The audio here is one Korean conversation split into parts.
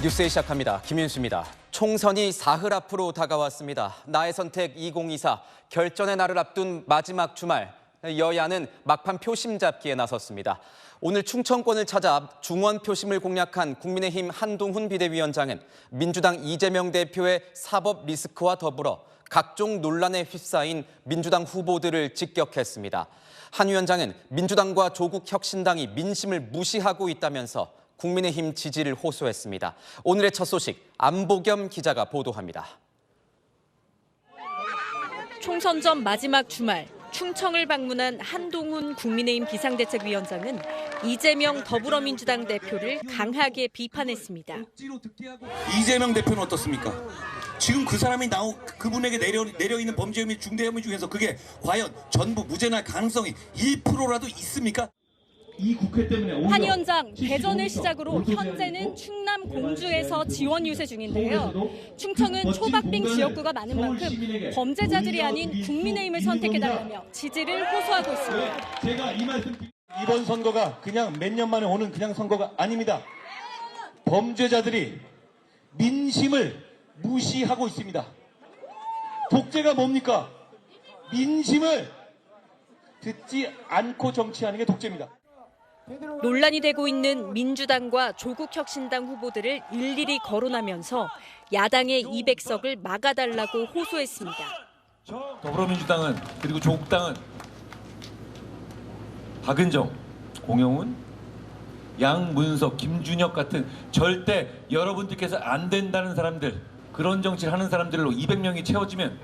뉴스에 시작합니다. 김윤수입니다. 총선이 사흘 앞으로 다가왔습니다. 나의 선택 2024 결전의 날을 앞둔 마지막 주말, 여야는 막판 표심 잡기에 나섰습니다. 오늘 충청권을 찾아 중원 표심을 공략한 국민의힘 한동훈 비대위원장은 민주당 이재명 대표의 사법 리스크와 더불어 각종 논란에 휩싸인 민주당 후보들을 직격했습니다. 한 위원장은 민주당과 조국혁신당이 민심을 무시하고 있다면서 국민의힘 지지를 호소했습니다. 오늘의 첫 소식, 안보겸 기자가 보도합니다. 총선 전 마지막 주말, 충청을 방문한 한동훈 국민의힘 비상대책위원장은 이재명 더불어민주당 대표를 강하게 비판했습니다. 이재명 대표는 어떻습니까? 지금 그 사람이 그분에게 내려 있는 범죄 혐의 중대 혐의 중에서 그게 과연 전부 무죄날 가능성이 1%라도 있습니까? 이 국회 때문에 한 위원장, 대전을 시작으로 현재는 충남 공주에서 지원 유세 중인데요. 충청은 초박빙 지역구가 많은 만큼 범죄자들이 아닌 국민의힘을 선택해달라며 지지를 호소하고 있습니다. 제가 이 말씀 이번 선거가 그냥 몇 년 만에 오는 그냥 선거가 아닙니다. 범죄자들이 민심을 무시하고 있습니다. 독재가 뭡니까? 민심을 듣지 않고 정치하는 게 독재입니다. 논란이 되고 있는 민주당과 조국혁신당 후보들을 일일이 거론하면서 야당의 200석을 막아달라고 호소했습니다. 더불어민주당은 그리고 조국당은 박은정, 공영훈, 양문석, 김준혁 같은 절대 여러분들께서 안 된다는 사람들, 그런 정치를 하는 사람들로 200명이 채워지면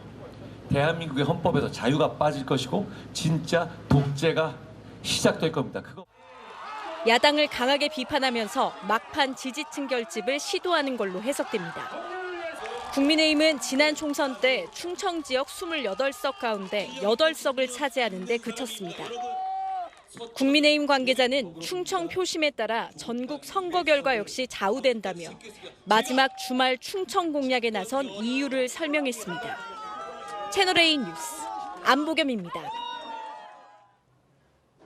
대한민국의 헌법에서 자유가 빠질 것이고 진짜 독재가 시작될 겁니다. 야당을 강하게 비판하면서 막판 지지층 결집을 시도하는 걸로 해석됩니다. 국민의힘은 지난 총선 때 충청 지역 28석 가운데 8석을 차지하는 데 그쳤습니다. 국민의힘 관계자는 충청 표심에 따라 전국 선거 결과 역시 좌우된다며 마지막 주말 충청 공략에 나선 이유를 설명했습니다. 채널A 뉴스 안보겸입니다.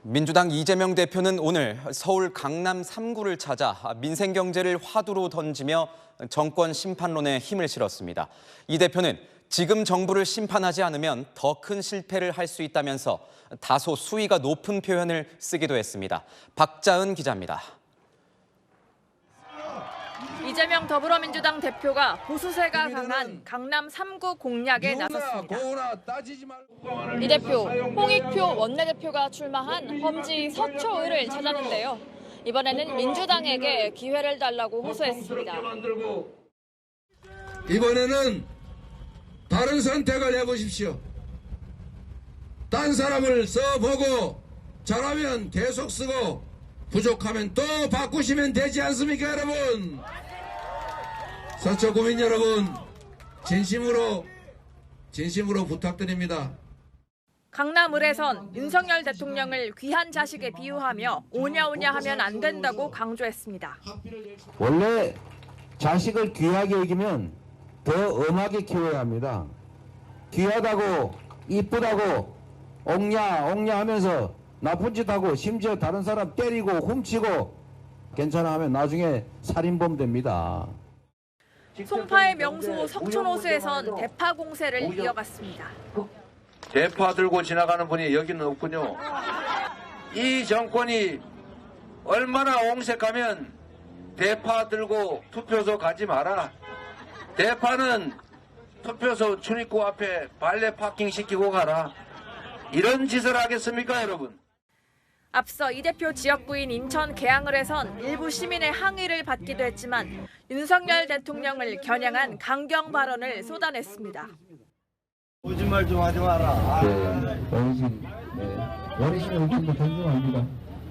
민주당 이재명 대표는 오늘 서울 강남 3구를 찾아 민생 경제를 화두로 던지며 정권 심판론에 힘을 실었습니다. 이 대표는 지금 정부를 심판하지 않으면 더 큰 실패를 할 수 있다면서 다소 수위가 높은 표현을 쓰기도 했습니다. 박자은 기자입니다. 이재명 더불어민주당 대표가 보수세가 강한 강남 3구 공략에 나섰습니다. 이 대표, 홍익표 원내대표가 출마한 험지 서초을을 찾았는데요. 이번에는 민주당에게 기회를 달라고 호소했습니다. 이번에는 다른 선택을 해보십시오. 딴 사람을 써보고 잘하면 계속 쓰고 부족하면 또 바꾸시면 되지 않습니까, 여러분? 서초 구민 여러분, 진심으로 부탁드립니다. 강남을에선 윤석열 대통령을 귀한 자식에 비유하며 오냐오냐 하면 안 된다고 강조했습니다. 원래 자식을 귀하게 여기면 더 엄하게 키워야 합니다. 귀하다고 이쁘다고 옹냐 하면서 나쁜 짓 하고 심지어 다른 사람 때리고 훔치고 괜찮아 하면 나중에 살인범 됩니다. 송파의 명소 석촌호수에선 대파 공세를 이어갔습니다. 대파 들고 지나가는 분이 여기는 없군요. 이 정권이 얼마나 옹색하면 대파 들고 투표소 가지 마라. 대파는 투표소 출입구 앞에 발레 파킹 시키고 가라. 이런 짓을 하겠습니까, 여러분? 앞서 이 대표 지역구인 인천 계양을에선 일부 시민의 항의를 받기도 했지만 윤석열 대통령을 겨냥한 강경 발언을 쏟아냈습니다. 거짓말 좀 하지 마라. 어르신의 의견도 존중합니다.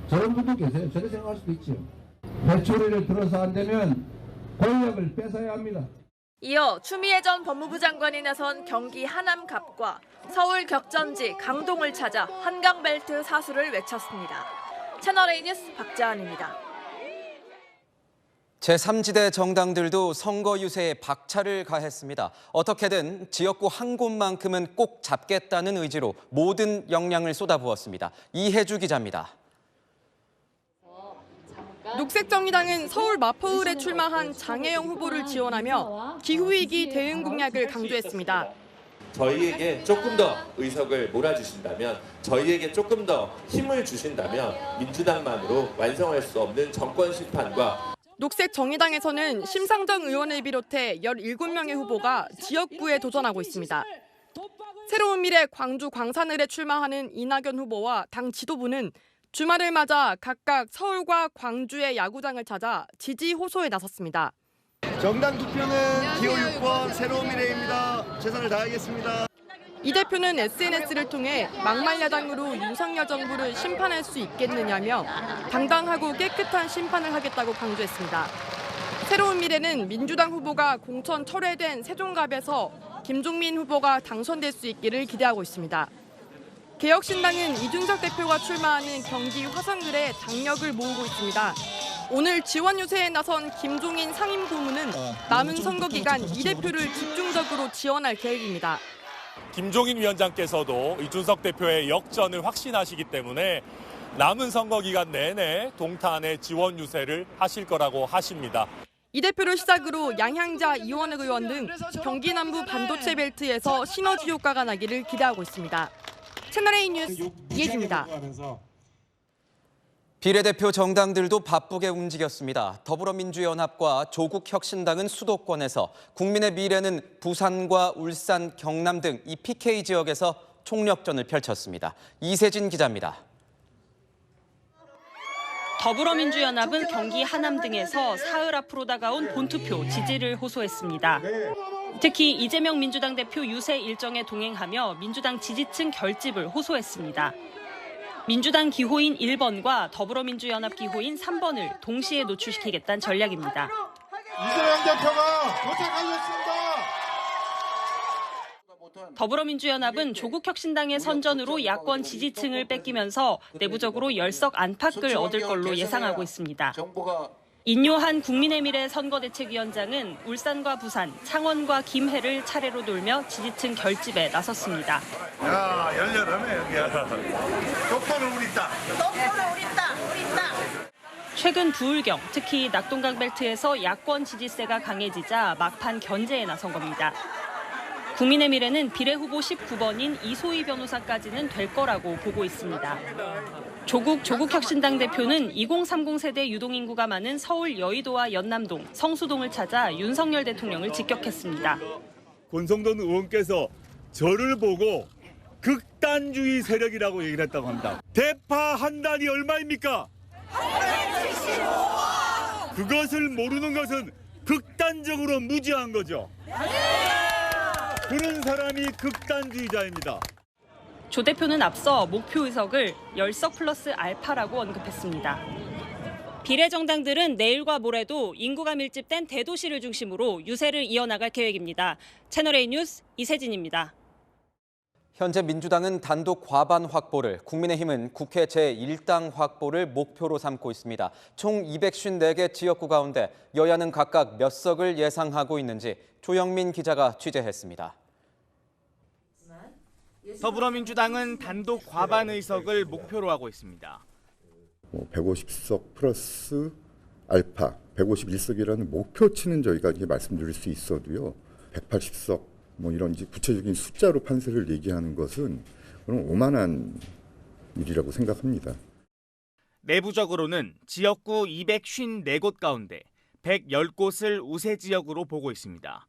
저런 분도 계세요. 저렇게 생각할 수도 있죠. 회초리를 들어서 안 되면 권력을 뺏어야 합니다. 이어 추미애 전 법무부 장관이 나선 경기 하남갑과 서울 격전지 강동을 찾아 한강벨트 사수를 외쳤습니다. 채널A 뉴스 박자은입니다. 제3지대 정당들도 선거 유세에 박차를 가했습니다. 어떻게든 지역구 한 곳만큼은 꼭 잡겠다는 의지로 모든 역량을 쏟아부었습니다. 이혜주 기자입니다. 녹색정의당은 서울 마포을에 출마한 장혜영 후보를 지원하며 기후위기 대응 공약을 강조했습니다. 저희에게 조금 더 의석을 몰아주신다면, 저희에게 조금 더 힘을 주신다면 민주당만으로 완성할 수 없는 정권 심판과 녹색정의당에서는 심상정 의원을 비롯해 17명의 후보가 지역구에 도전하고 있습니다. 새로운 미래 광주 광산을에 출마하는 이낙연 후보와 당 지도부는 주말을 맞아 각각 서울과 광주의 야구장을 찾아 지지 호소에 나섰습니다. 정당 투표는 기호 6번 새로운 미래입니다. 최선을 다하겠습니다. 이 대표는 SNS를 통해 막말 야당으로 윤석열 정부를 심판할 수 있겠느냐며 당당하고 깨끗한 심판을 하겠다고 강조했습니다. 새로운 미래는 민주당 후보가 공천 철회된 세종갑에서 김종민 후보가 당선될 수 있기를 기대하고 있습니다. 개혁신당은 이준석 대표가 출마하는 경기 화성을에 당력을 모으고 있습니다. 오늘 지원 유세에 나선 김종인 상임고문은 남은 선거 기간 이 대표를 집중적으로 지원할 계획입니다. 김종인 위원장께서도 이준석 대표의 역전을 확신하시기 때문에 남은 선거 기간 내내 동탄에 지원 유세를 하실 거라고 하십니다. 이 대표를 시작으로 양향자, 이원혁 의원 등 경기 남부 반도체 벨트에서 시너지 효과가 나기를 기대하고 있습니다. 채널A 뉴스 이혜지입니다. 비례대표 정당들도 바쁘게 움직였습니다. 더불어민주연합과 조국혁신당은 수도권에서, 국민의 미래는 부산과 울산, 경남 등 이 PK 지역에서 총력전을 펼쳤습니다. 이세진 기자입니다. 더불어민주연합은 경기 하남 등에서 사흘 앞으로 다가온 본투표 지지를 호소했습니다. 특히 이재명 민주당 대표 유세 일정에 동행하며 민주당 지지층 결집을 호소했습니다. 민주당 기호인 1번과 더불어민주연합 기호인 3번을 동시에 노출시키겠다는 전략입니다. 이재명 대표가 도착하셨습니다. 더불어민주연합은 조국혁신당의 선전으로 야권 지지층을 뺏기면서 내부적으로 열석 안팎을 얻을 걸로 예상하고 있습니다. 인요한 국민의미래 선거대책위원장은 울산과 부산, 창원과 김해를 차례로 돌며 지지층 결집에 나섰습니다. 야, 열렬하네 여기야. 똑바로 우리 땅. 똑바로 우리 땅. 최근 부울경, 특히 낙동강 벨트에서 야권 지지세가 강해지자 막판 견제에 나선 겁니다. 국민의 미래는 비례후보 19번인 이소희 변호사까지는 될 거라고 보고 있습니다. 조국혁신당 대표는 2030 세대 유동인구가 많은 서울 여의도와 연남동, 성수동을 찾아 윤석열 대통령을 직격했습니다. 권성동 의원께서 저를 보고 극단주의 세력이라고 얘기를 했다고 합니다. 대파 한 단이 얼마입니까? 그것을 모르는 것은 극단적으로 무지한 거죠. 그런 사람이 극단주의자입니다. 조 대표는 앞서 목표 의석을 열석 플러스 알파라고 언급했습니다. 비례정당들은 내일과 모레도 인구가 밀집된 대도시를 중심으로 유세를 이어나갈 계획입니다. 채널A 뉴스 이세진입니다. 현재 민주당은 단독 과반 확보를, 국민의힘은 국회 제1당 확보를 목표로 삼고 있습니다. 총 254개 지역구 가운데 여야는 각각 몇 석을 예상하고 있는지 조영민 기자가 취재했습니다. 더불어민주당은 단독 과반 의석을 목표로 하고 있습니다. 150석 플러스 알파 151석이라는 목표치는 저희가 이렇게 말씀드릴 수 있어도요. 180석 이런 구체적인 숫자로 판세를 얘기하는 것은 그런 오만한 일이라고 생각합니다. 내부적으로는 지역구 254곳 가운데 110곳을 우세 지역으로 보고 있습니다.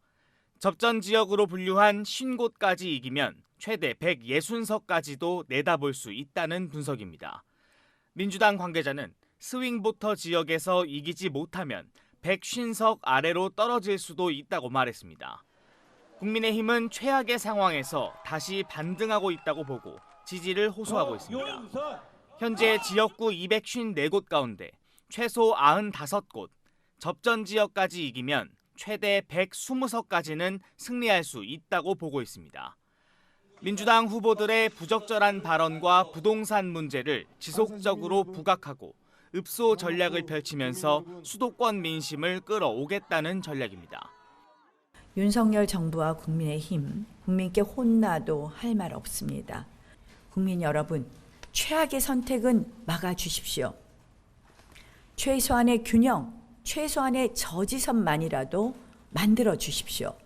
접전 지역으로 분류한 50곳까지 이기면 최대 160석까지도 내다볼 수 있다는 분석입니다. 민주당 관계자는 스윙보터 지역에서 이기지 못하면 150석 아래로 떨어질 수도 있다고 말했습니다. 국민의힘은 최악의 상황에서 다시 반등하고 있다고 보고 지지를 호소하고 있습니다. 현재 지역구 254곳 가운데 최소 95곳, 접전 지역까지 이기면 최대 120석까지는 승리할 수 있다고 보고 있습니다. 민주당 후보들의 부적절한 발언과 부동산 문제를 지속적으로 부각하고 읍소 전략을 펼치면서 수도권 민심을 끌어오겠다는 전략입니다. 윤석열 정부와 국민의힘, 국민께 혼나도 할 말 없습니다. 국민 여러분, 최악의 선택은 막아주십시오. 최소한의 균형, 최소한의 저지선만이라도 만들어 주십시오.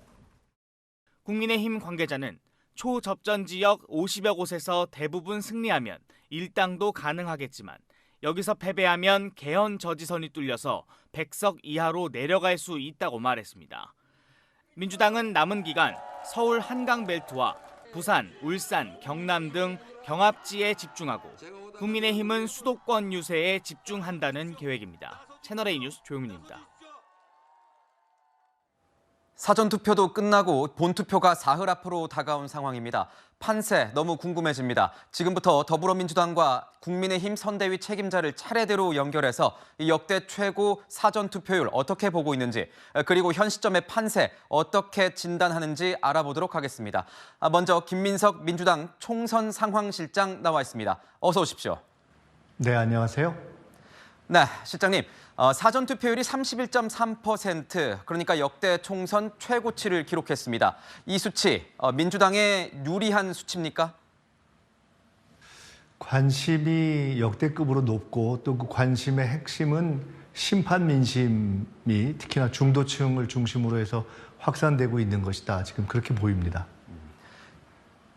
국민의힘 관계자는 초접전 지역 50여 곳에서 대부분 승리하면 일당도 가능하겠지만 여기서 패배하면 개헌 저지선이 뚫려서 100석 이하로 내려갈 수 있다고 말했습니다. 민주당은 남은 기간 서울 한강벨트와 부산, 울산, 경남 등 경합지에 집중하고 국민의힘은 수도권 유세에 집중한다는 계획입니다. 채널A 뉴스 조용민입니다. 사전투표도 끝나고 본투표가 사흘 앞으로 다가온 상황입니다. 판세 너무 궁금해집니다. 지금부터 더불어민주당과 국민의힘 선대위 책임자를 차례대로 연결해서 이 역대 최고 사전투표율 어떻게 보고 있는지, 그리고 현 시점의 판세 어떻게 진단하는지 알아보도록 하겠습니다. 먼저 김민석 민주당 총선 상황실장 나와 있습니다. 어서 오십시오. 네, 안녕하세요. 네, 실장님. 사전투표율이 31.3%, 그러니까 역대 총선 최고치를 기록했습니다. 이 수치, 민주당에 유리한 수치입니까? 관심이 역대급으로 높고 또 그 관심의 핵심은 심판 민심이 특히나 중도층을 중심으로 해서 확산되고 있는 것이다. 지금 그렇게 보입니다.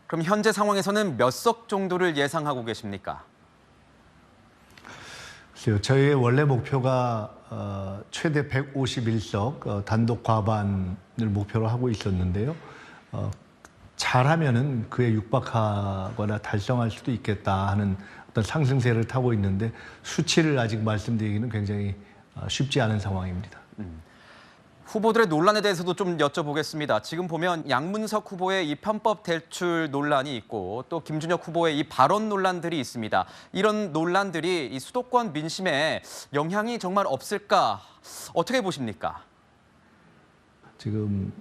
그럼 현재 상황에서는 몇 석 정도를 예상하고 계십니까? 글쎄요, 저희의 원래 목표가 최대 151석 단독 과반을 목표로 하고 있었는데요. 잘하면은 그에 육박하거나 달성할 수도 있겠다 하는 어떤 상승세를 타고 있는데 수치를 아직 말씀드리기는 굉장히 쉽지 않은 상황입니다. 후보들의 논란에 대해서도 좀 여쭤보겠습니다. 지금 보면 양문석 후보의 이 편법 대출 논란이 있고 또 김준혁 후보의 이 발언 논란들이 있습니다. 이런 논란들이 이 수도권 민심에 영향이 정말 없을까? 어떻게 보십니까? 지금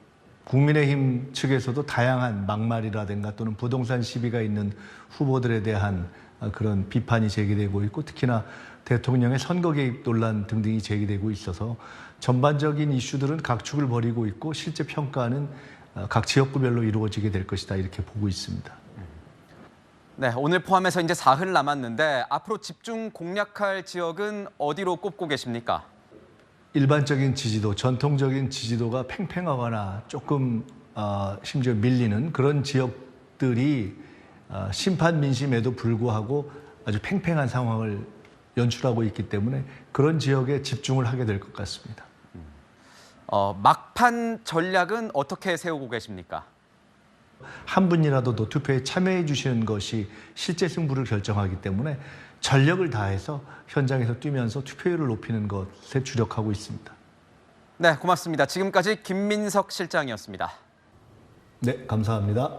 국민의힘 측에서도 다양한 막말이라든가 또는 부동산 시비가 있는 후보들에 대한 그런 비판이 제기되고 있고 특히나 대통령의 선거 개입 논란 등등이 제기되고 있어서 전반적인 이슈들은 각축을 벌이고 있고 실제 평가는 각 지역구별로 이루어지게 될 것이다 이렇게 보고 있습니다. 네, 오늘 포함해서 이제 사흘 남았는데 앞으로 집중 공략할 지역은 어디로 꼽고 계십니까? 일반적인 지지도, 전통적인 지지도가 팽팽하거나 조금 심지어 밀리는 그런 지역들이 심판 민심에도 불구하고 아주 팽팽한 상황을 연출하고 있기 때문에 그런 지역에 집중을 하게 될 것 같습니다. 막판 전략은 어떻게 세우고 계십니까? 한 분이라도 더 투표에 참여해 주시는 것이 실제 승부를 결정하기 때문에 전력을 다해서 현장에서 뛰면서 투표율을 높이는 것에 주력하고 있습니다. 네, 고맙습니다. 지금까지 김민석 실장이었습니다. 네, 감사합니다.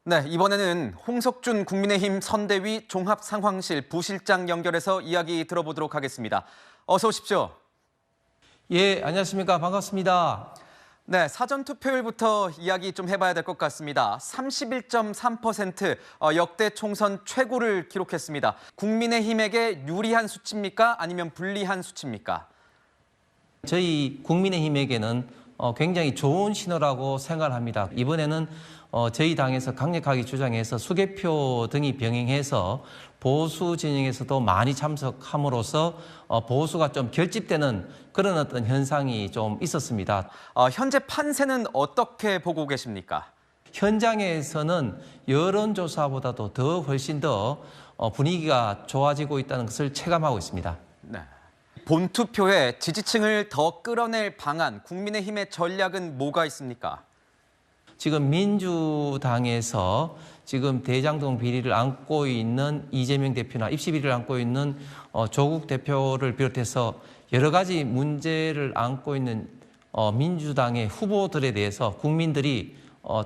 네, 이번에는 홍석준 국민의힘 선대위 종합상황실 부실장 연결해서 이야기 들어보도록 하겠습니다. 어서 오십시오. 예, 안녕하십니까. 반갑습니다. 네, 사전투표율부터 이야기 좀 해봐야 될 것 같습니다. 31.3% 역대 총선 최고를 기록했습니다. 국민의힘에게 유리한 수치입니까? 아니면 불리한 수치입니까? 저희 국민의힘에게는 굉장히 좋은 신호라고 생각을 합니다. 이번에는 저희 당에서 강력하게 주장해서 수개표 등이 병행해서 보수 진영에서도 많이 참석함으로써 보수가 좀 결집되는 그런 어떤 현상이 좀 있었습니다. 현재 판세는 어떻게 보고 계십니까? 현장에서는 여론조사보다도 더 훨씬 더 분위기가 좋아지고 있다는 것을 체감하고 있습니다. 네. 본투표에 지지층을 더 끌어낼 방안, 국민의힘의 전략은 뭐가 있습니까? 지금 민주당에서 지금 대장동 비리를 안고 있는 이재명 대표나 입시 비리를 안고 있는 조국 대표를 비롯해서 여러 가지 문제를 안고 있는 민주당의 후보들에 대해서 국민들이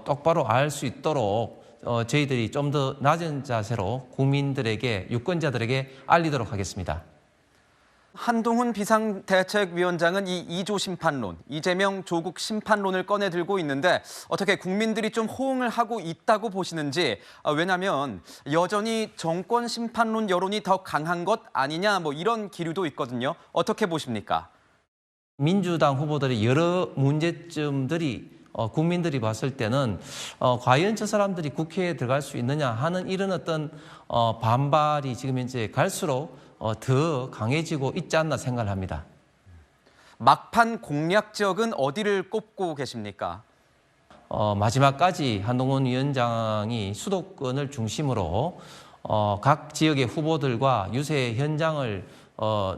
똑바로 알 수 있도록 저희들이 좀 더 낮은 자세로 국민들에게, 유권자들에게 알리도록 하겠습니다. 한동훈 비상대책위원장은 이 2조 심판론, 이재명 조국 심판론을 꺼내 들고 있는데 어떻게 국민들이 좀 호응을 하고 있다고 보시는지, 왜냐하면 여전히 정권 심판론 여론이 더 강한 것 아니냐 뭐 이런 기류도 있거든요. 어떻게 보십니까? 민주당 후보들의 여러 문제점들이 국민들이 봤을 때는 과연 저 사람들이 국회에 들어갈 수 있느냐 하는 이런 어떤 반발이 지금 현재 갈수록 더 강해지고 있지 않나 생각을 합니다. 막판 공략 지역은 어디를 꼽고 계십니까? 마지막까지 한동훈 위원장이 수도권을 중심으로 각 지역의 후보들과 유세 현장을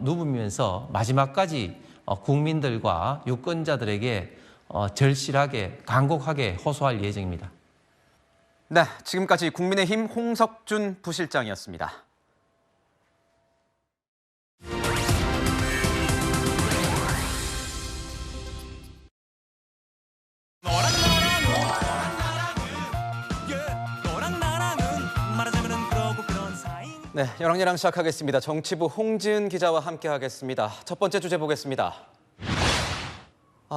누비면서 마지막까지 국민들과 유권자들에게 절실하게 간곡하게 호소할 예정입니다. 네, 지금까지 국민의힘 홍석준 부실장이었습니다. 네, 여랑여랑 시작하겠습니다. 정치부 홍지은 기자와 함께하겠습니다. 첫 번째 주제 보겠습니다.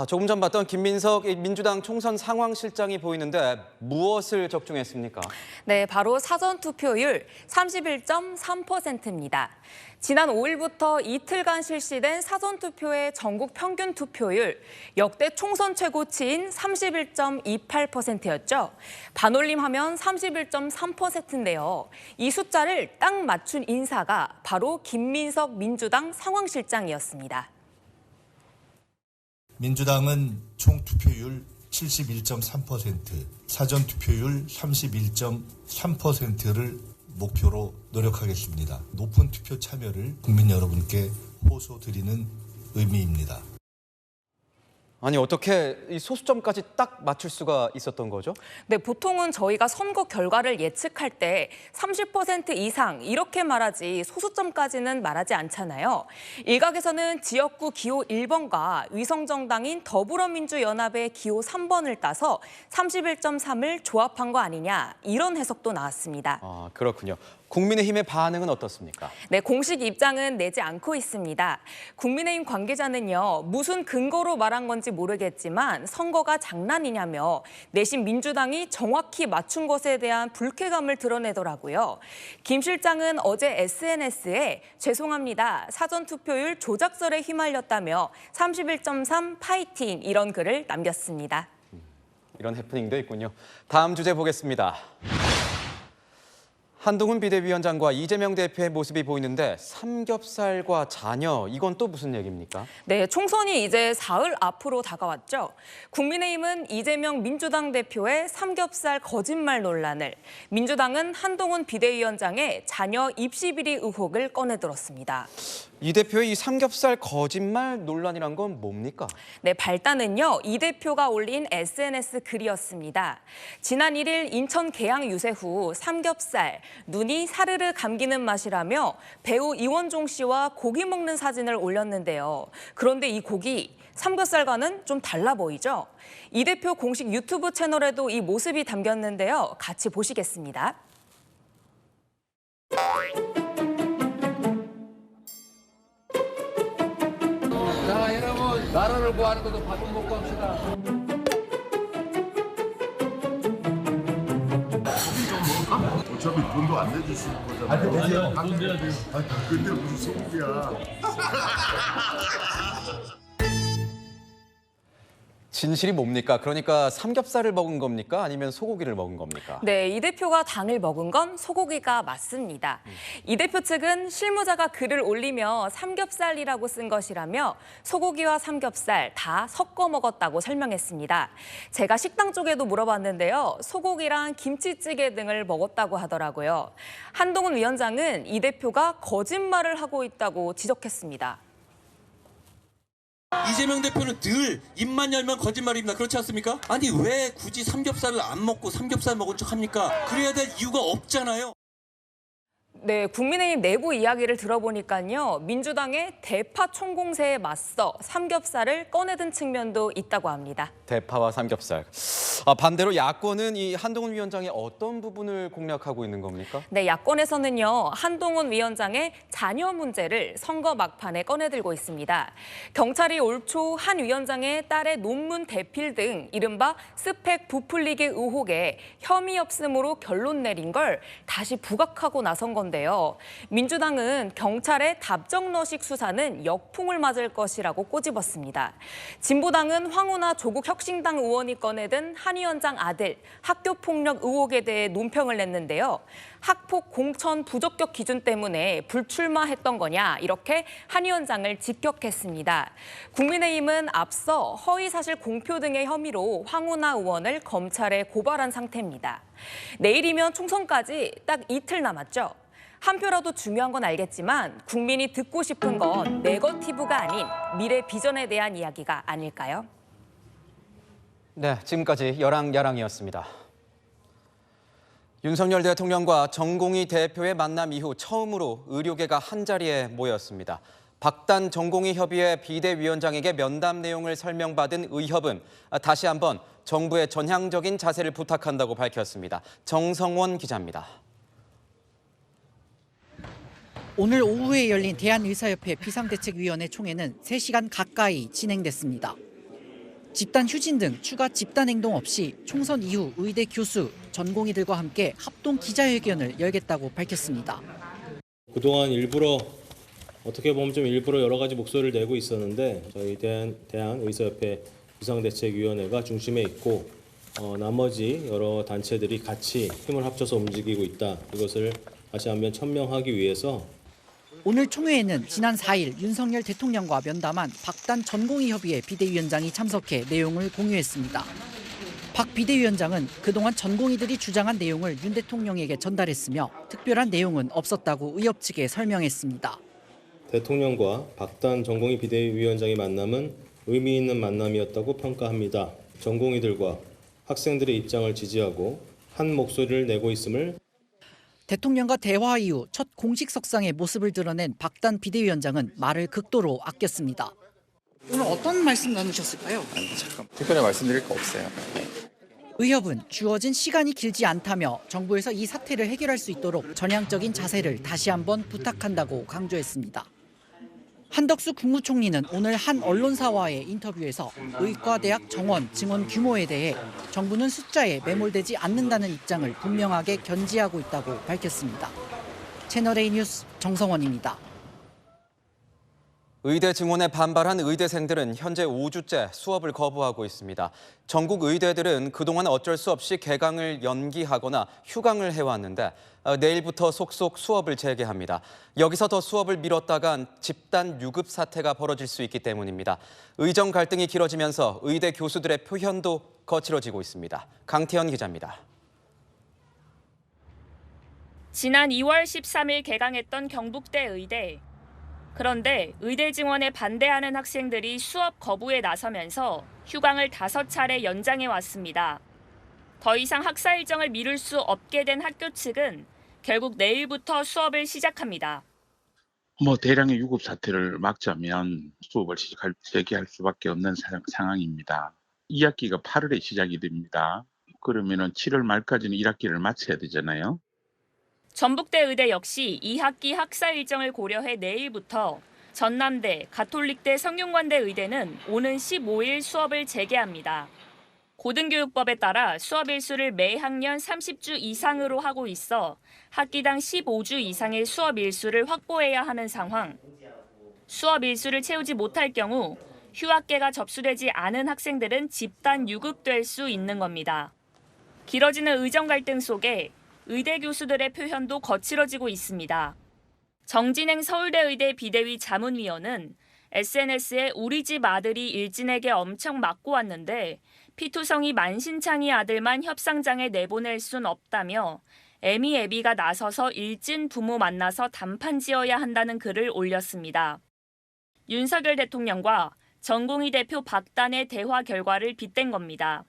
조금 전 봤던 김민석 민주당 총선 상황실장이 보이는데 무엇을 적중했습니까? 네, 바로 사전 투표율 31.3%입니다. 지난 5일부터 이틀간 실시된 사전투표의 전국 평균 투표율 역대 총선 최고치인 31.28%였죠. 반올림하면 31.3%인데요. 이 숫자를 딱 맞춘 인사가 바로 김민석 민주당 상황실장이었습니다. 민주당은 총 투표율 71.3%, 사전 투표율 31.3%를 목표로 노력하겠습니다. 높은 투표 참여를 국민 여러분께 호소드리는 의미입니다. 아니 어떻게 이 소수점까지 딱 맞출 수가 있었던 거죠? 네, 보통은 저희가 선거 결과를 예측할 때 30% 이상 이렇게 말하지 소수점까지는 말하지 않잖아요. 일각에서는 지역구 기호 1번과 위성정당인 더불어민주연합의 기호 3번을 따서 31.3을 조합한 거 아니냐 이런 해석도 나왔습니다. 그렇군요. 국민의힘의 반응은 어떻습니까? 네, 공식 입장은 내지 않고 있습니다. 국민의힘 관계자는요, 무슨 근거로 말한 건지 모르겠지만 선거가 장난이냐며 내심 민주당이 정확히 맞춘 것에 대한 불쾌감을 드러내더라고요. 김 실장은 어제 SNS에 죄송합니다. 사전투표율 조작설에 휘말렸다며 31.3 파이팅 이런 글을 남겼습니다. 이런 해프닝도 있군요. 다음 주제 보겠습니다. 한동훈 비대위원장과 이재명 대표의 모습이 보이는데 삼겹살과 자녀, 이건 또 무슨 얘기입니까? 네, 총선이 이제 사흘 앞으로 다가왔죠. 국민의힘은 이재명 민주당 대표의 삼겹살 거짓말 논란을, 민주당은 한동훈 비대위원장의 자녀 입시 비리 의혹을 꺼내들었습니다. 이 대표의 이 삼겹살 거짓말 논란이란 건 뭡니까? 네, 발단은요, 이 대표가 올린 SNS 글이었습니다. 지난 1일 인천 계양 유세 후 삼겹살, 눈이 사르르 감기는 맛이라며 배우 이원종 씨와 고기 먹는 사진을 올렸는데요. 그런데 이 고기, 삼겹살과는 좀 달라 보이죠? 이 대표 공식 유튜브 채널에도 이 모습이 담겼는데요. 같이 보시겠습니다. 자, 여러분, 나라를 구하는 것도 밥은 먹고 합시다. 어차피 돈도 안 내주실 거잖아요. 되세요. 돈 내야 돼요. 근데 무슨 소리야. 진실이 뭡니까? 그러니까 삼겹살을 먹은 겁니까? 아니면 소고기를 먹은 겁니까? 네, 이 대표가 당을 먹은 건 소고기가 맞습니다. 이 대표 측은 실무자가 글을 올리며 삼겹살이라고 쓴 것이라며 소고기와 삼겹살 다 섞어 먹었다고 설명했습니다. 제가 식당 쪽에도 물어봤는데요. 소고기랑 김치찌개 등을 먹었다고 하더라고요. 한동훈 위원장은 이 대표가 거짓말을 하고 있다고 지적했습니다. 이재명 대표는 늘 입만 열면 거짓말입니다. 그렇지 않습니까? 아니 왜 굳이 삼겹살을 안 먹고 삼겹살 먹은 척 합니까? 그래야 될 이유가 없잖아요. 네, 국민의힘 내부 이야기를 들어보니까요. 민주당의 대파 총공세에 맞서 삼겹살을 꺼내든 측면도 있다고 합니다. 대파와 삼겹살. 반대로 야권은 이 한동훈 위원장의 어떤 부분을 공략하고 있는 겁니까? 네, 야권에서는요. 한동훈 위원장의 자녀 문제를 선거 막판에 꺼내들고 있습니다. 경찰이 올 초 한 위원장의 딸의 논문 대필 등 이른바 스펙 부풀리기 의혹에 혐의 없음으로 결론 내린 걸 다시 부각하고 나선 건데 가운데요. 민주당은 경찰의 답정너식 수사는 역풍을 맞을 것이라고 꼬집었습니다. 진보당은 황운하 조국 혁신당 의원이 꺼내든 한 위원장 아들 학교폭력 의혹에 대해 논평을 냈는데요. 학폭 공천 부적격 기준 때문에 불출마했던 거냐 이렇게 한 위원장을 직격했습니다. 국민의힘은 앞서 허위사실 공표 등의 혐의로 황운하 의원을 검찰에 고발한 상태입니다. 내일이면 총선까지 딱 이틀 남았죠. 한 표라도 중요한 건 알겠지만 국민이 듣고 싶은 건 네거티브가 아닌 미래 비전에 대한 이야기가 아닐까요? 네, 지금까지 여랑야랑이었습니다. 윤석열 대통령과 정공희 대표의 만남 이후 처음으로 의료계가 한자리에 모였습니다. 박단 정공희 협의회 비대위원장에게 면담 내용을 설명받은 의협은 다시 한번 정부의 전향적인 자세를 부탁한다고 밝혔습니다. 정성원 기자입니다. 오늘 오후에 열린 대한의사협회 비상대책위원회 총회는 3시간 가까이 진행됐습니다. 집단 휴진 등 추가 집단 행동 없이 총선 이후 의대 교수, 전공의들과 함께 합동 기자회견을 열겠다고 밝혔습니다. 그동안 일부러 어떻게 보면 좀 일부러 여러 가지 목소리를 내고 있었는데 저희 대한의사협회 비상대책위원회가 중심에 있고 나머지 여러 단체들이 같이 힘을 합쳐서 움직이고 있다. 이것을 다시 한번 천명하기 위해서 오늘 총회에는 지난 4일 윤석열 대통령과 면담한 박단 전공의 협의회 비대위원장이 참석해 내용을 공유했습니다. 박 비대위원장은 그동안 전공의들이 주장한 내용을 윤 대통령에게 전달했으며 특별한 내용은 없었다고 의협 측에 설명했습니다. 대통령과 박단 전공의 비대위원장의 만남은 의미 있는 만남이었다고 평가합니다. 전공의들과 학생들의 입장을 지지하고 한 목소리를 내고 있음을 대통령과 대화 이후 첫 공식 석상의 모습을 드러낸 박단 비대위원장은 말을 극도로 아꼈습니다. 오늘 어떤 말씀 나누셨을까요? 특별히 말씀드릴 거 없어요. 의협은 주어진 시간이 길지 않다며 정부에서 이 사태를 해결할 수 있도록 전향적인 자세를 다시 한번 부탁한다고 강조했습니다. 한덕수 국무총리는 오늘 한 언론사와의 인터뷰에서 의과대학 정원 증원 규모에 대해 정부는 숫자에 매몰되지 않는다는 입장을 분명하게 견지하고 있다고 밝혔습니다. 채널A 뉴스 정성원입니다. 의대 증원에 반발한 의대생들은 현재 5주째 수업을 거부하고 있습니다. 전국 의대들은 그동안 어쩔 수 없이 개강을 연기하거나 휴강을 해왔는데 내일부터 속속 수업을 재개합니다. 여기서 더 수업을 미뤘다간 집단 유급 사태가 벌어질 수 있기 때문입니다. 의정 갈등이 길어지면서 의대 교수들의 표현도 거칠어지고 있습니다. 강태현 기자입니다. 지난 2월 13일 개강했던 경북대 의대. 그런데 의대 증원에 반대하는 학생들이 수업 거부에 나서면서 휴강을 5차례 연장해 왔습니다. 더 이상 학사 일정을 미룰 수 없게 된 학교 측은 결국 내일부터 수업을 시작합니다. 대량의 유급 사태를 막자면 수업을 재개할 수밖에 없는 상황입니다. 2학기가 8월에 시작이 됩니다. 그러면은 7월 말까지는 1학기를 마쳐야 되잖아요. 전북대 의대 역시 2학기 학사 일정을 고려해 내일부터 전남대, 가톨릭대, 성균관대 의대는 오는 15일 수업을 재개합니다. 고등교육법에 따라 수업 일수를 매 학년 30주 이상으로 하고 있어 학기당 15주 이상의 수업 일수를 확보해야 하는 상황. 수업 일수를 채우지 못할 경우 휴학계가 접수되지 않은 학생들은 집단 유급될 수 있는 겁니다. 길어지는 의정 갈등 속에 의대 교수들의 표현도 거칠어지고 있습니다. 정진행 서울대의대 비대위 자문위원은 SNS에 우리 집 아들이 일진에게 엄청 맞고 왔는데 피투성이 만신창이 아들만 협상장에 내보낼 순 없다며 애미애비가 나서서 일진 부모 만나서 단판 지어야 한다는 글을 올렸습니다. 윤석열 대통령과 전공희 대표 박단의 대화 결과를 빗댄 겁니다.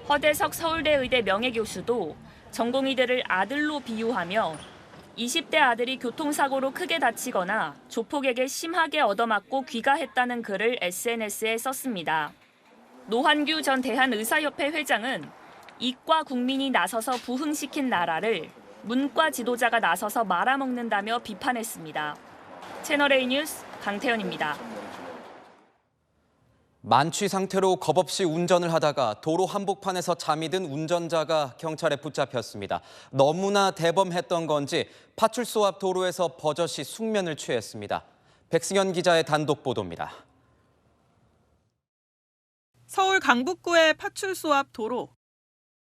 허대석 서울대의대 명예교수도 전공의들을 아들로 비유하며 20대 아들이 교통사고로 크게 다치거나 조폭에게 심하게 얻어맞고 귀가했다는 글을 SNS에 썼습니다. 노환규 전 대한의사협회 회장은 이과 국민이 나서서 부흥시킨 나라를 문과 지도자가 나서서 말아먹는다며 비판했습니다. 채널A 뉴스 강태현입니다. 만취 상태로 겁없이 운전을 하다가 도로 한복판에서 잠이 든 운전자가 경찰에 붙잡혔습니다. 너무나 대범했던 건지 파출소 앞 도로에서 버젓이 숙면을 취했습니다. 백승현 기자의 단독 보도입니다. 서울 강북구의 파출소 앞 도로.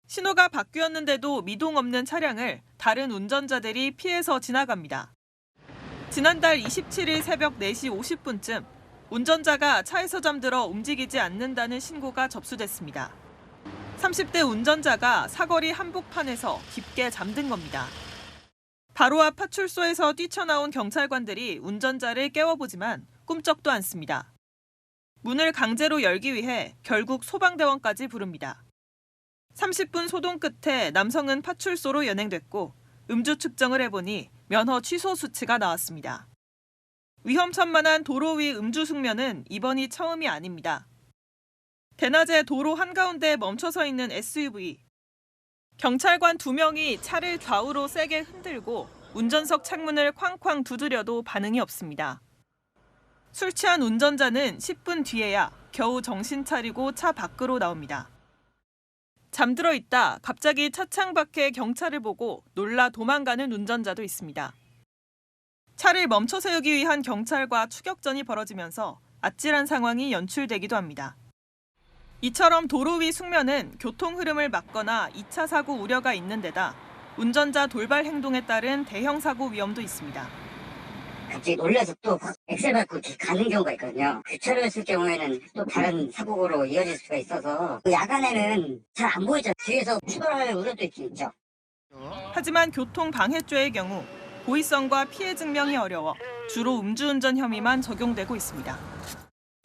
신호가 바뀌었는데도 미동 없는 차량을 다른 운전자들이 피해서 지나갑니다. 지난달 27일 새벽 4시 50분쯤 운전자가 차에서 잠들어 움직이지 않는다는 신고가 접수됐습니다. 30대 운전자가 사거리 한복판에서 깊게 잠든 겁니다. 바로 앞 파출소에서 뛰쳐나온 경찰관들이 운전자를 깨워보지만 꿈쩍도 않습니다. 문을 강제로 열기 위해 결국 소방대원까지 부릅니다. 30분 소동 끝에 남성은 파출소로 연행됐고 음주 측정을 해보니 면허 취소 수치가 나왔습니다. 위험천만한 도로 위 음주 숙면은 이번이 처음이 아닙니다. 대낮에 도로 한가운데 멈춰서 있는 SUV. 경찰관 2명이 차를 좌우로 세게 흔들고 운전석 창문을 쾅쾅 두드려도 반응이 없습니다. 술 취한 운전자는 10분 뒤에야 겨우 정신 차리고 차 밖으로 나옵니다. 잠들어 있다 갑자기 차창 밖에 경찰을 보고 놀라 도망가는 운전자도 있습니다. 차를 멈춰 세우기 위한 경찰과 추격전이 벌어지면서 아찔한 상황이 연출되기도 합니다. 이처럼 도로 위 숙면은 교통 흐름을 막거나 2차 사고 우려가 있는 데다 운전자 돌발 행동에 따른 대형 사고 위험도 있습니다. 갑자기 놀라서 또 엑셀 밟고 가는 경우가 있거든요. 교차로였을 경우에는 또 다른 사고로 이어질 수가 있어서 야간에는 잘 안 보이죠. 뒤에서 추돌할 우려도 있죠. 하지만 교통 방해죄의 경우 고의성과 피해 증명이 어려워 주로 음주운전 혐의만 적용되고 있습니다.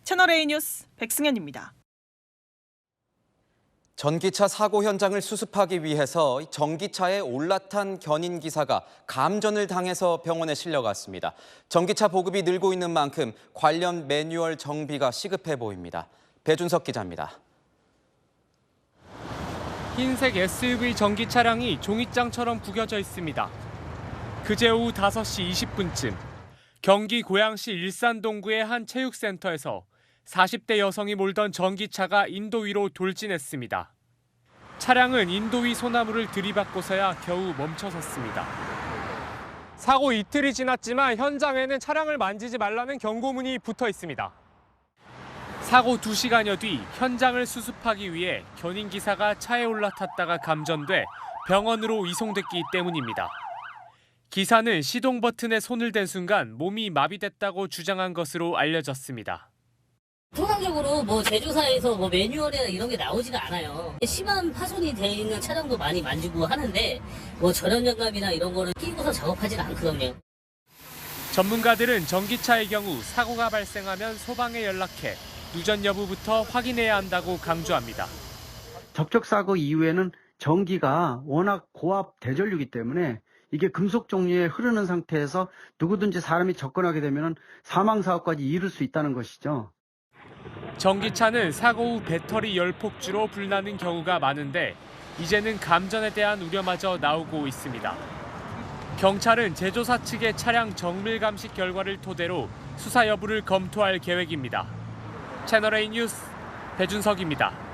채널A 뉴스 백승현입니다. 전기차 사고 현장을 수습하기 위해서 전기차에 올라탄 견인 기사가 감전을 당해서 병원에 실려갔습니다. 전기차 보급이 늘고 있는 만큼 관련 매뉴얼 정비가 시급해 보입니다. 배준석 기자입니다. 흰색 SUV 전기 차량이 종이장처럼 구겨져 있습니다. 그제 오후 5시 20분쯤 경기 고양시 일산동구의 한 체육센터에서 40대 여성이 몰던 전기차가 인도 위로 돌진했습니다. 차량은 인도 위 소나무를 들이받고서야 겨우 멈춰섰습니다. 사고 이틀이 지났지만 현장에는 차량을 만지지 말라는 경고문이 붙어 있습니다. 사고 2시간여 뒤 현장을 수습하기 위해 견인기사가 차에 올라탔다가 감전돼 병원으로 이송됐기 때문입니다. 기사는 시동 버튼에 손을 댄 순간 몸이 마비됐다고 주장한 것으로 알려졌습니다. 통상적으로 제조사에서 매뉴얼이나 이런 게 나오지가 않아요. 심한 파손이 돼 있는 차량도 많이 만지고 하는데 전원연감이나 이런 거를 끼고서 작업하지는 않거든요. 전문가들은 전기차의 경우 사고가 발생하면 소방에 연락해 누전 여부부터 확인해야 한다고 강조합니다. 접촉사고 이후에는 전기가 워낙 고압 대전류이기 때문에 이게 금속 종류에 흐르는 상태에서 누구든지 사람이 접근하게 되면 사망사고까지 이를 수 있다는 것이죠. 전기차는 사고 후 배터리 열폭주로 불나는 경우가 많은데 이제는 감전에 대한 우려마저 나오고 있습니다. 경찰은 제조사 측의 차량 정밀 감식 결과를 토대로 수사 여부를 검토할 계획입니다. 채널A 뉴스 배준석입니다.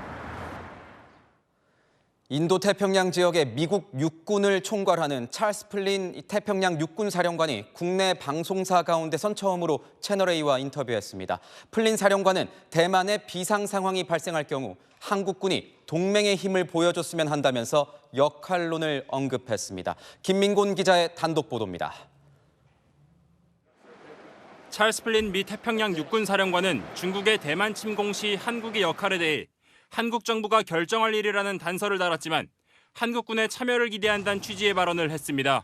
인도 태평양 지역의 미국 육군을 총괄하는 찰스 플린 태평양 육군 사령관이 국내 방송사 가운데선 처음으로 채널A와 인터뷰했습니다. 플린 사령관은 대만에 비상 상황이 발생할 경우 한국군이 동맹의 힘을 보여줬으면 한다면서 역할론을 언급했습니다. 김민곤 기자의 단독 보도입니다. 찰스 플린 미 태평양 육군 사령관은 중국의 대만 침공 시 한국의 역할에 대해 한국 정부가 결정할 일이라는 단서를 달았지만 한국군의 참여를 기대한다는 취지의 발언을 했습니다.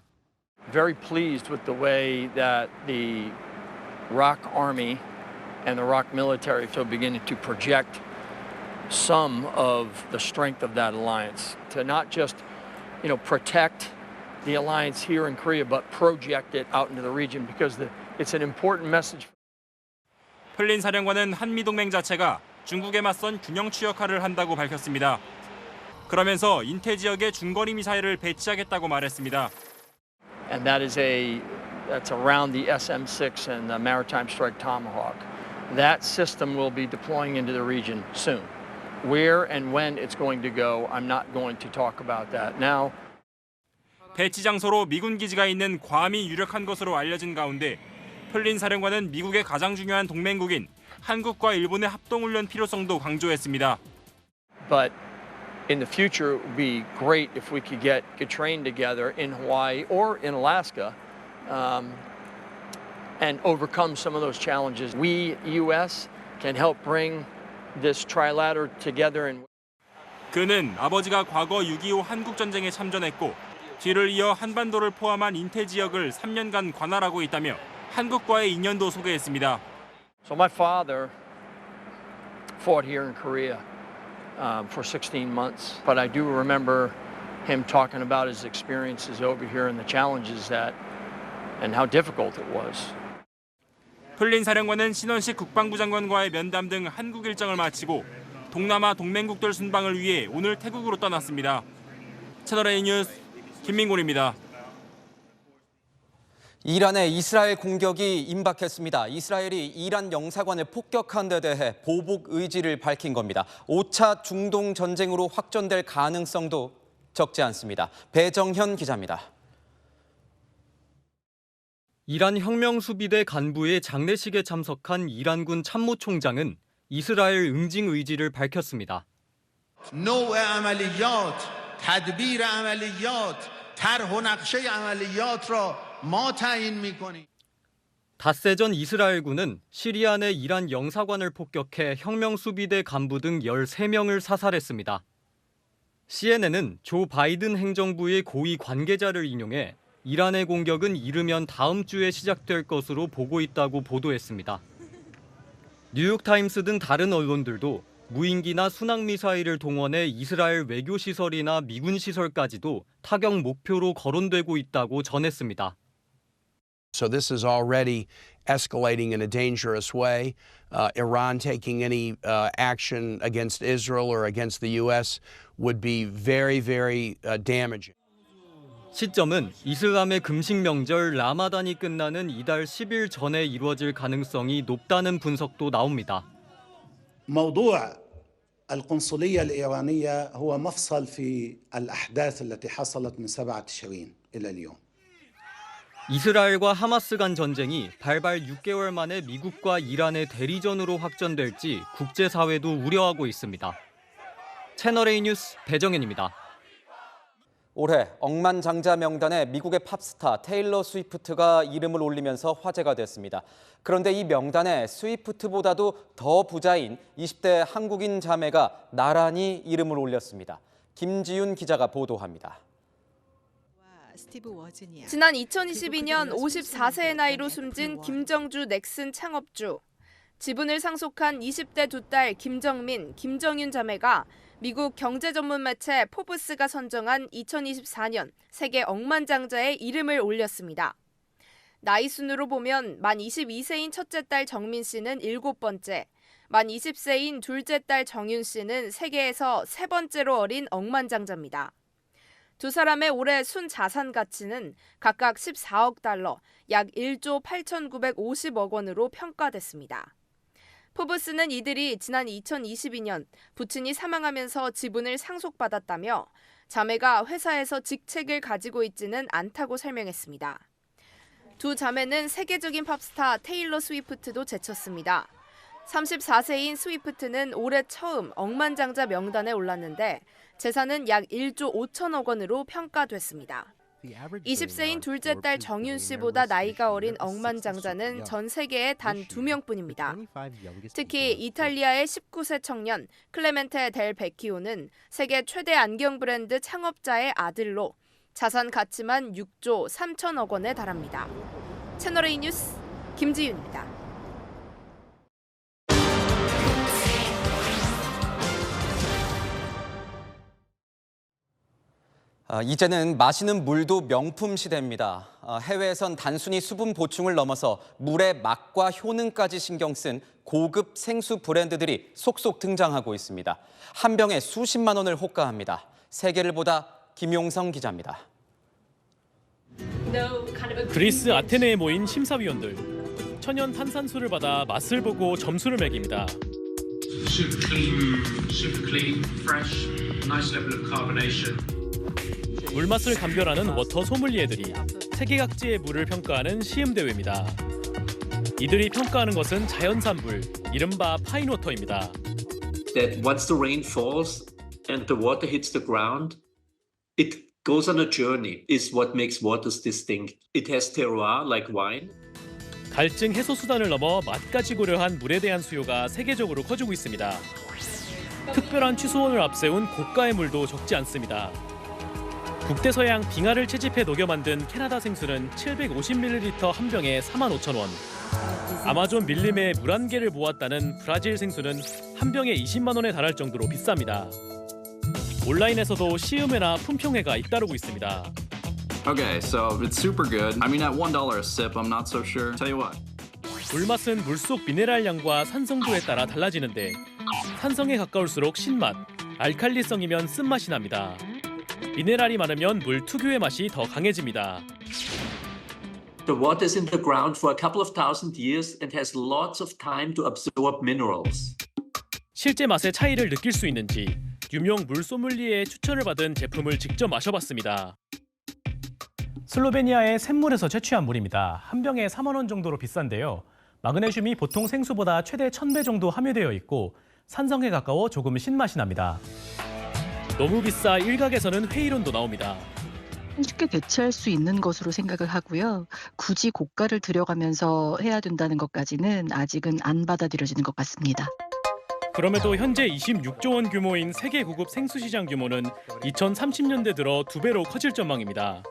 Very pleased with the way that the ROK Army and the ROK military are beginning to project some of the strength of that alliance to not just, protect the alliance here in Korea, but project it out into the region because it's an important message. 플린 사령관은 한미 동맹 자체가 중국에 맞선 균형추 역할을 한다고 밝혔습니다. 그러면서 인태 지역에 중거리 미사일을 배치하겠다고 말했습니다. And that's around the SM-6 and the Maritime Strike Tomahawk. that system will be deploying into the region soon. Where and when it's going to go, I'm not going to talk about that now. 배치 장소로 미군 기지가 있는 괌이 유력한 것으로 알려진 가운데 플린 사령관은 미국의 가장 중요한 동맹국인 한국과 일본의 합동훈련 필요성도 강조했습니다. But in the future, it would be great if we could get trained together in Hawaii or in Alaska and overcome some of those challenges. We, U.S., can help bring this trilateral together. And 그는 아버지가 과거 6.25 한국전쟁에 참전했고 뒤를 이어 한반도를 포함한 인태 지역을 3년간 관할하고 있다며 한국과의 인연도 소개했습니다. So my father fought here in Korea for 16 months, but I do remember him talking about his experiences over here and the challenges that and how difficult it was. 플린 사령관은 신원식 국방부 장관과의 면담 등 한국 일정을 마치고 동남아 동맹국들 순방을 위해 오늘 태국으로 떠났습니다. 채널A 뉴스 김민곤입니다. 이란의 이스라엘 공격이 임박했습니다. 이스라엘이 이란 영사관을 폭격한 데 대해 보복 의지를 밝힌 겁니다. 5차 중동 전쟁으로 확전될 가능성도 적지 않습니다. 배정현 기자입니다. 이란 혁명수비대 간부의 장례식에 참석한 이란군 참모총장은 이스라엘 응징 의지를 밝혔습니다. نوع عملیات، تدبیر عملیات، طرح و نقشه عملیات را ما تعیین می‌کنیم. 닷새 전 이스라엘군은 시리아 내 이란 영사관을 폭격해 혁명수비대 간부 등 13명을 사살했습니다. CNN은 조 바이든 행정부의 고위 관계자를 인용해 이란의 공격은 이르면 다음 주에 시작될 것으로 보고 있다고 보도했습니다. 뉴욕타임스 등 다른 언론들도 무인기나 순항미사일을 동원해 이스라엘 외교시설이나 미군시설까지도 타격 목표로 거론되고 있다고 전했습니다. So this is already escalating in a dangerous way. Iran taking any action against Israel or against the U.S. would be very, very damaging. 시점은 이슬람의 금식 명절 라마단이 끝나는 이달 10일 전에 이루어질 가능성이 높다는 분석도 나옵니다. موضوع القنصلية الإيرانية هو مفصل في الأحداث التي حصلت من 7 تشرين إلى اليوم. 이스라엘과 하마스 간 전쟁이 발발 6개월 만에 미국과 이란의 대리전으로 확전될지 국제사회도 우려하고 있습니다. 채널A 뉴스 배정현입니다. 올해 억만장자 명단에 미국의 팝스타 테일러 스위프트가 이름을 올리면서 화제가 됐습니다. 그런데 이 명단에 스위프트보다도 더 부자인 20대 한국인 자매가 나란히 이름을 올렸습니다. 김지윤 기자가 보도합니다. 지난 2022년 54세의 나이로 숨진 김정주 넥슨 창업주. 지분을 상속한 20대 두 딸 김정민, 김정윤 자매가 미국 경제 전문 매체 포브스가 선정한 2024년 세계 억만장자의 이름을 올렸습니다. 나이 순으로 보면 만 22세인 첫째 딸 정민 씨는 7번째, 만 20세인 둘째 딸 정윤 씨는 세계에서 3번째로 어린 억만장자입니다. 두 사람의 올해 순자산 가치는 각각 14억 달러, 약 1조 8,950억 원으로 평가됐습니다. 포브스는 이들이 지난 2022년 부친이 사망하면서 지분을 상속받았다며 자매가 회사에서 직책을 가지고 있지는 않다고 설명했습니다. 두 자매는 세계적인 팝스타 테일러 스위프트도 제쳤습니다. 34세인 스위프트는 올해 처음 억만장자 명단에 올랐는데 재산은 약 1조 5천억 원으로 평가됐습니다. 20세인 둘째 딸 정윤 씨보다 나이가 어린 억만장자는 전 세계에 단 2명뿐입니다. 특히 이탈리아의 19세 청년 클레멘테 델 베키오는 세계 최대 안경 브랜드 창업자의 아들로 자산 가치만 6조 3천억 원에 달합니다. 채널A 뉴스 김지윤입니다. 이제는 마시는 물도 명품 시대입니다. 해외에선 단순히 수분 보충을 넘어서 물의 맛과 효능까지 신경 쓴 고급 생수 브랜드들이 속속 등장하고 있습니다. 한 병에 수십만 원을 호가합니다. 세계를 보다 김용성 기자입니다. 그리스 아테네에 모인 심사위원들. 천연 탄산수를 받아 맛을 보고 점수를 매깁니다. Super clean, fresh, nice level of carbonation. 물맛을 감별하는 워터 소믈리에들이 세계 각지의 물을 평가하는 시음 대회입니다. 이들이 평가하는 것은 자연산 물, 이른바 파인워터입니다. That once the rain falls and the water hits the ground, it goes on a journey. Is what makes waters distinct. It has terroir like wine. 갈증 해소 수단을 넘어 맛까지 고려한 물에 대한 수요가 세계적으로 커지고 있습니다. 특별한 취수원을 앞세운 고가의 물도 적지 않습니다. 북대서양 빙하를 채집해 녹여 만든 캐나다 생수는 750ml 한 병에 45,000원. 아마존 밀림에 물 한 개를 모았다는 브라질 생수는 한 병에 20만 원에 달할 정도로 비쌉니다. 온라인에서도 시음회나 품평회가 잇따르고 있습니다. Okay, so it's super good. I mean, at $1 a sip, I'm not so sure. Tell you what. 물맛은 물속 미네랄량과 산성도에 따라 달라지는데 산성에 가까울수록 신맛, 알칼리성이면 쓴맛이 납니다. 미네랄이 많으면 물 특유의 맛이 더 강해집니다. The water is in the ground for a couple of thousand years and has lots of time to absorb minerals. 실제 맛의 차이를 느낄 수 있는지 유명 물 소믈리에의 추천을 받은 제품을 직접 마셔봤습니다. 슬로베니아의 샘물에서 채취한 물입니다. 한 병에 4만 원 정도로 비싼데요. 마그네슘이 보통 생수보다 최대 1000배 정도 함유되어 있고 산성에 가까워 조금 신맛이 납니다. 너무 비싸 일각에서는 회의론도 나옵니다. 쉽게 대체할 수 있는 것으로 생각을 하고요. 굳이 고가를 들여가면서 해야 된다는 것까지는 아직은 안 받아들여지는 것 같습니다. 그럼에도 현재 26조 원 규모인 세계 고급 생수 시장 규모는 2030년대 들어 2배로 커질 전망입니다.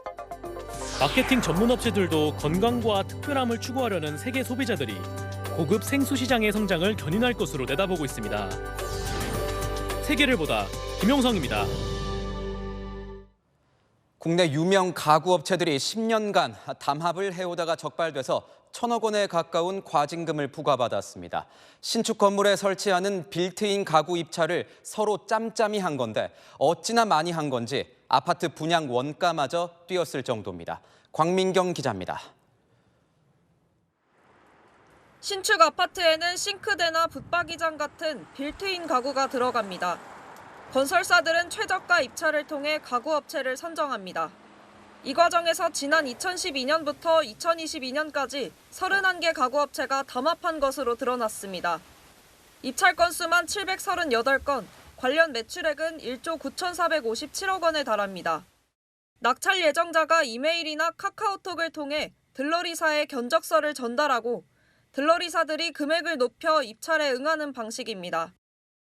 마케팅 전문 업체들도 건강과 특별함을 추구하려는 세계 소비자들이 고급 생수 시장의 성장을 견인할 것으로 내다보고 있습니다. 세계를 보다 김용성입니다. 국내 유명 가구 업체들이 10년간 담합을 해오다가 적발돼서 1,000억 원에 가까운 과징금을 부과받았습니다. 신축 건물에 설치하는 빌트인 가구 입찰을 서로 짬짬이 한 건데 어찌나 많이 한 건지 아파트 분양 원가마저 뛰었을 정도입니다. 광민경 기자입니다. 신축 아파트에는 싱크대나 붙박이장 같은 빌트인 가구가 들어갑니다. 건설사들은 최저가 입찰을 통해 가구 업체를 선정합니다. 이 과정에서 지난 2012년부터 2022년까지 31개 가구 업체가 담합한 것으로 드러났습니다. 입찰 건수만 738건, 관련 매출액은 1조 9,457억 원에 달합니다. 낙찰 예정자가 이메일이나 카카오톡을 통해 들러리사에 견적서를 전달하고 들러리사들이 금액을 높여 입찰에 응하는 방식입니다.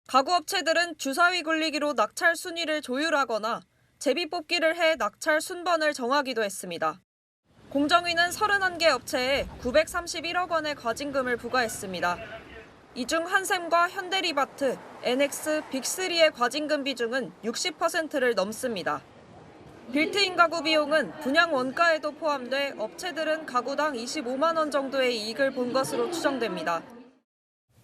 가구업체들은 주사위 굴리기로 낙찰 순위를 조율하거나 제비뽑기를 해 낙찰 순번을 정하기도 했습니다. 공정위는 31개 업체에 931억 원의 과징금을 부과했습니다. 이 중 한샘과 현대리바트, NX, 빅3의 과징금 비중은 60%를 넘습니다. 빌트인 가구 비용은 분양 원가에도 포함돼 업체들은 가구당 25만 원 정도의 이익을 본 것으로 추정됩니다.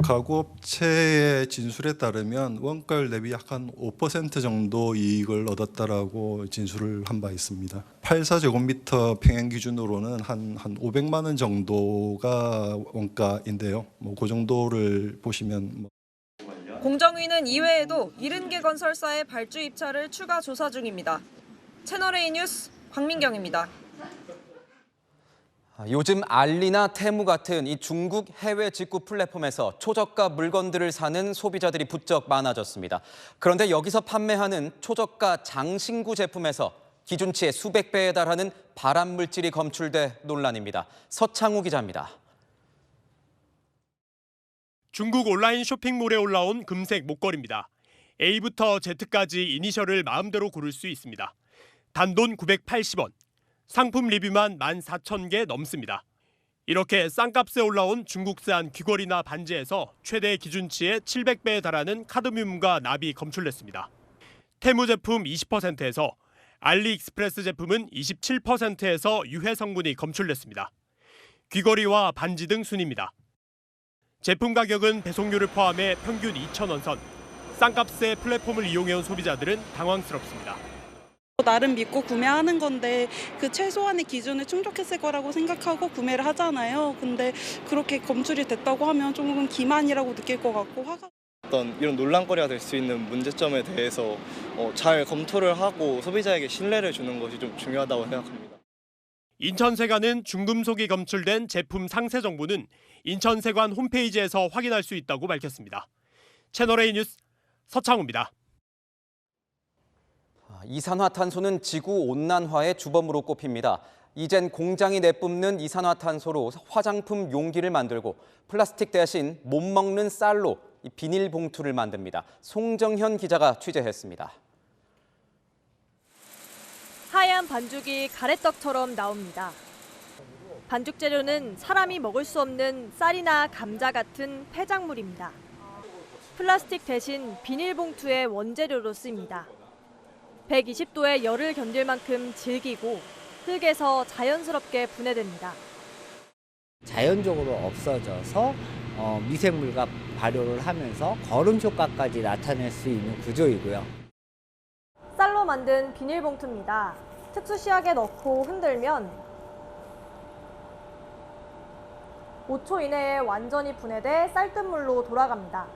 가구업체의 진술에 따르면 원가율 대비 약 한 5% 정도 이익을 얻었다라고 진술을 한 바 있습니다. 84제곱미터 평행 기준으로는 한 500만 원 정도가 원가인데요. 그 정도를 보시면 공정위는 이외에도 70개 건설사의 발주 입찰을 추가 조사 중입니다. 채널A 뉴스 광민경입니다. 요즘 알리나 테무 같은 이 중국 해외 직구 플랫폼에서 초저가 물건들을 사는 소비자들이 부쩍 많아졌습니다. 그런데 여기서 판매하는 초저가 장신구 제품에서 기준치의 수백 배에 달하는 발암 물질이 검출돼 논란입니다. 서창우 기자입니다. 중국 온라인 쇼핑몰에 올라온 금색 목걸이입니다. A부터 Z까지 이니셜을 마음대로 고를 수 있습니다. 단돈 980원. 상품 리뷰만 14,000개 넘습니다. 이렇게 싼값에 올라온 중국산 귀걸이나 반지에서 최대 기준치의 700배에 달하는 카드뮴과 납이 검출됐습니다. 테무 제품 20%에서 알리익스프레스 제품은 27%에서 유해 성분이 검출됐습니다. 귀걸이와 반지 등 순입니다. 제품 가격은 배송료를 포함해 평균 2,000원 선. 싼값의 플랫폼을 이용해온 소비자들은 당황스럽습니다. 나름 믿고 구매하는 건데 그 최소한의 기준을 충족했을 거라고 생각하고 구매를 하잖아요. 근데 그렇게 검출이 됐다고 하면 조금 기만이라고 느낄 것 같고 화가. 어떤 이런 논란거리가 될 수 있는 문제점에 대해서 잘 검토를 하고 소비자에게 신뢰를 주는 것이 좀 중요하다고 생각합니다. 인천세관은 중금속이 검출된 제품 상세 정보는 인천세관 홈페이지에서 확인할 수 있다고 밝혔습니다. 채널A 뉴스 서창우입니다. 이산화탄소는 지구온난화의 주범으로 꼽힙니다. 이젠 공장이 내뿜는 이산화탄소로 화장품 용기를 만들고 플라스틱 대신 못 먹는 쌀로 비닐봉투를 만듭니다. 송정현 기자가 취재했습니다. 하얀 반죽이 가래떡처럼 나옵니다. 반죽 재료는 사람이 먹을 수 없는 쌀이나 감자 같은 폐작물입니다. 플라스틱 대신 비닐봉투의 원재료로 쓰입니다. 120도의 열을 견딜 만큼 질기고 흙에서 자연스럽게 분해됩니다. 자연적으로 없어져서 미생물과 발효를 하면서 거름 효과까지 나타낼 수 있는 구조이고요. 쌀로 만든 비닐봉투입니다. 특수 시약에 넣고 흔들면 5초 이내에 완전히 분해돼 쌀뜨물로 돌아갑니다.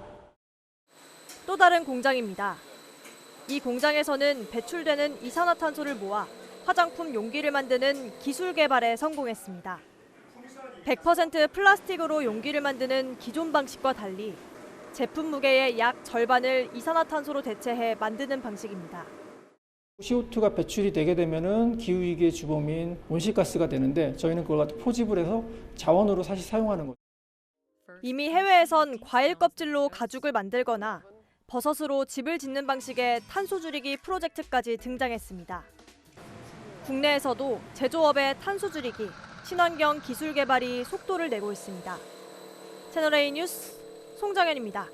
또 다른 공장입니다. 이 공장에서는 배출되는 이산화탄소를 모아 화장품 용기를 만드는 기술 개발에 성공했습니다. 100% 플라스틱으로 용기를 만드는 기존 방식과 달리 제품 무게의 약 절반을 이산화탄소로 대체해 만드는 방식입니다. CO2가 배출이 되게 되면은 기후위기의 주범인 온실가스가 되는데 저희는 그걸 갖다 포집을 해서 자원으로 사실 사용하는 거죠. 이미 해외에선 과일 껍질로 가죽을 만들거나 버섯으로 집을 짓는 방식의 탄소 줄이기 프로젝트까지 등장했습니다. 국내에서도 제조업의 탄소 줄이기, 친환경 기술 개발이 속도를 내고 있습니다. 채널A 뉴스 송정현입니다.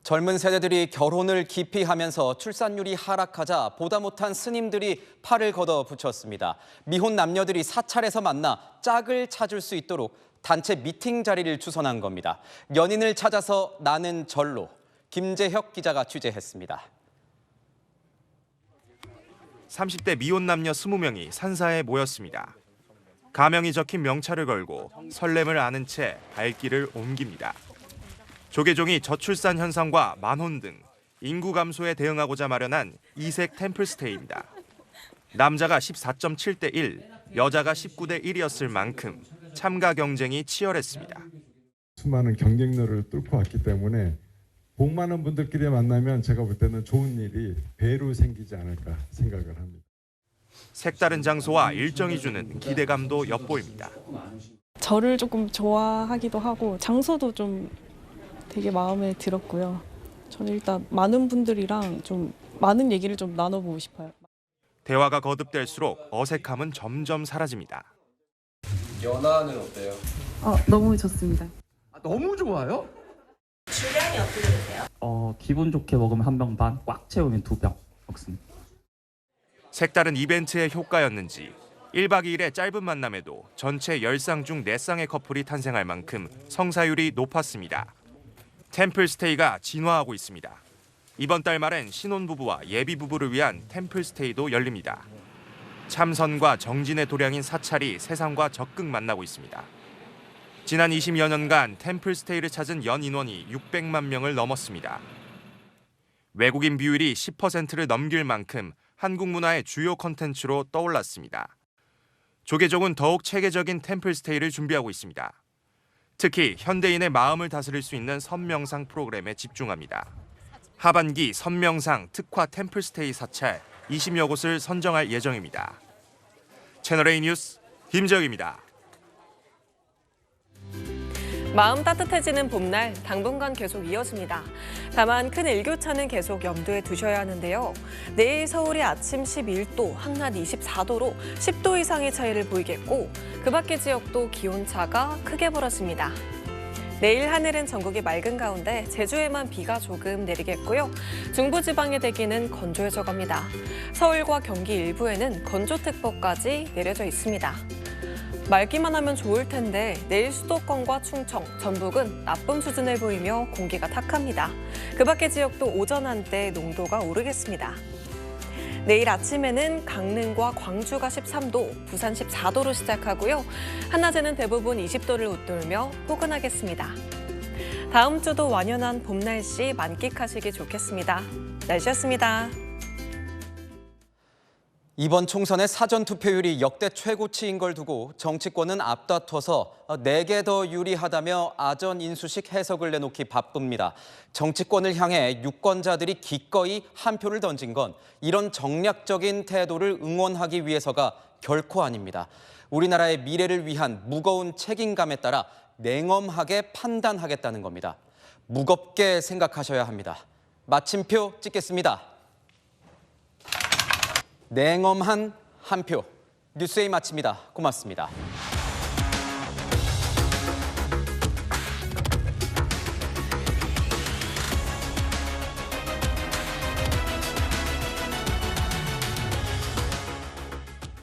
젊은 세대들이 결혼을 기피하면서 출산율이 하락하자 보다 못한 스님들이 팔을 걷어붙였습니다. 미혼 남녀들이 사찰에서 만나 짝을 찾을 수 있도록 단체 미팅 자리를 주선한 겁니다. 연인을 찾아서 나는 절로. 김재혁 기자가 취재했습니다. 30대 미혼 남녀 20명이 산사에 모였습니다. 가명이 적힌 명찰을 걸고 설렘을 아는 채 발길을 옮깁니다. 조계종이 저출산 현상과 만혼 등 인구 감소에 대응하고자 마련한 이색 템플스테이입니다. 남자가 14.7대 1, 여자가 19대 1이었을 만큼 참가 경쟁이 치열했습니다. 수많은 경쟁률을 뚫고 왔기 때문에 복 많은 분들끼리 만나면 제가 볼 때는 좋은 일이 배로 생기지 않을까 생각을 합니다. 색다른 장소와 일정이 주는 기대감도 엿보입니다. 저를 조금 좋아하기도 하고 장소도 좀 되게 마음에 들었고요. 저는 일단 많은 분들이랑 좀 많은 얘기를 좀 나눠보고 싶어요. 대화가 거듭될수록 어색함은 점점 사라집니다. 연하는 어때요? 너무 좋습니다. 너무 좋아요? 주량이 어떻게 되세요? 기분 좋게 먹으면 1병 반, 꽉 채우면 2병 먹습니다. 색다른 이벤트의 효과였는지 1박 2일의 짧은 만남에도 전체 10쌍 중 4쌍의 커플이 탄생할 만큼 성사율이 높았습니다. 템플스테이가 진화하고 있습니다. 이번 달 말엔 신혼부부와 예비부부를 위한 템플스테이도 열립니다. 참선과 정진의 도량인 사찰이 세상과 적극 만나고 있습니다. 지난 20여 년간 템플스테이를 찾은 연 인원이 600만 명을 넘었습니다. 외국인 비율이 10%를 넘길 만큼 한국 문화의 주요 콘텐츠로 떠올랐습니다. 조계종은 더욱 체계적인 템플스테이를 준비하고 있습니다. 특히 현대인의 마음을 다스릴 수 있는 선명상 프로그램에 집중합니다. 하반기 선명상 특화 템플스테이 사찰 20여 곳을 선정할 예정입니다. 채널A 뉴스 김재혁입니다. 마음 따뜻해지는 봄날 당분간 계속 이어집니다. 다만 큰 일교차는 계속 염두에 두셔야 하는데요. 내일 서울이 아침 11도, 한낮 24도로 10도 이상의 차이를 보이겠고 그 밖의 지역도 기온차가 크게 벌어집니다. 내일 하늘은 전국이 맑은 가운데 제주에만 비가 조금 내리겠고요. 중부지방의 대기는 건조해져 갑니다. 서울과 경기 일부에는 건조특보까지 내려져 있습니다. 맑기만 하면 좋을 텐데 내일 수도권과 충청, 전북은 나쁨 수준을 보이며 공기가 탁합니다. 그 밖의 지역도 오전 한때 농도가 오르겠습니다. 내일 아침에는 강릉과 광주가 13도, 부산 14도로 시작하고요. 한낮에는 대부분 20도를 웃돌며 포근하겠습니다. 다음 주도 완연한 봄 날씨 만끽하시기 좋겠습니다. 날씨였습니다. 이번 총선의 사전투표율이 역대 최고치인 걸 두고 정치권은 앞다퉈서 내게 더 유리하다며 아전인수식 해석을 내놓기 바쁩니다. 정치권을 향해 유권자들이 기꺼이 한 표를 던진 건 이런 정략적인 태도를 응원하기 위해서가 결코 아닙니다. 우리나라의 미래를 위한 무거운 책임감에 따라 냉엄하게 판단하겠다는 겁니다. 무겁게 생각하셔야 합니다. 마침표 찍겠습니다. 냉엄한 한 표. 뉴스에이 마칩니다. 고맙습니다.